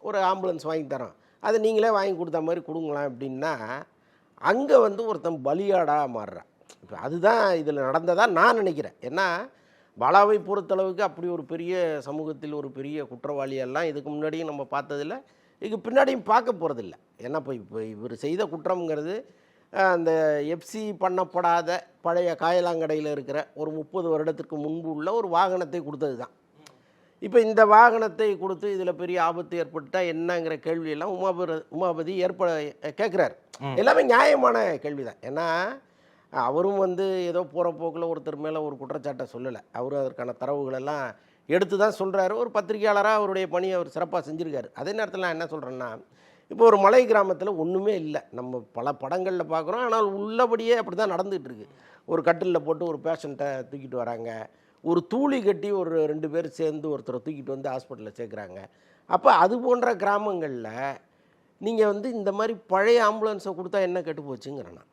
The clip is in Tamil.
ஒரு ஆம்புலன்ஸ் வாங்கி தரோம், அதை நீங்களே வாங்கி கொடுத்த மாதிரி கொடுங்களேன் அப்படின்னா, அங்கே வந்து ஒருத்தன் பலியாடாக மாறுறான். இப்போ அதுதான் இதில் நடந்ததாக நான் நினைக்கிறேன். ஏன்னா பாலாவை பொறுத்தளவுக்கு அப்படி ஒரு பெரிய சமூகத்தில் ஒரு பெரிய குற்றவாளியெல்லாம் இதுக்கு முன்னாடியும் நம்ம பார்த்ததில்ல, இதுக்கு பின்னாடியும் பார்க்க போகிறதில்ல. ஏன்னா இப்போ இவர் செய்த குற்றம்ங்கிறது அந்த எஃப்சி பண்ணப்படாத பழைய காயலாங்கடையில் இருக்கிற ஒரு 30 வருடத்திற்கு முன்பு உள்ள ஒரு வாகனத்தை கொடுத்தது தான். இப்போ இந்த வாகனத்தை கொடுத்து இதில் பெரிய ஆபத்து ஏற்பட்டால் என்னங்கிற கேள்வியெல்லாம் உமாபதி கேட்குறாரு. எல்லாமே நியாயமான கேள்வி தான். ஏன்னா அவரும் வந்து ஏதோ போகிற போக்கில் ஒருத்தர் மேலே ஒரு குற்றச்சாட்டை சொல்லலை. அவரும் அதற்கான தரவுகளெல்லாம் எடுத்து தான் சொல்கிறாரு. ஒரு பத்திரிகையாளராக அவருடைய பணியை அவர் சிறப்பாக செஞ்சுருக்காரு. அதே நேரத்தில் நான் என்ன சொல்கிறேன்னா, இப்போ ஒரு மலை கிராமத்தில் ஒன்றுமே இல்லை. நம்ம பல படங்களில் பார்க்குறோம். ஆனால் உள்ளபடியே அப்படி தான் நடந்துகிட்டு இருக்கு. ஒரு கட்டிலில் போட்டு ஒரு பேஷண்ட்டை தூக்கிட்டு வராங்க. ஒரு தூளி கட்டி ஒரு 2 பேர் சேர்ந்து ஒருத்தரை தூக்கிட்டு வந்து ஹாஸ்பிட்டலில் சேர்க்குறாங்க. அப்போ அது போன்ற கிராமங்களில் நீங்கள் வந்து இந்த மாதிரி பழைய ஆம்புலன்ஸை கொடுத்தா என்ன கெட்டு போச்சுங்கிறேன் நான்.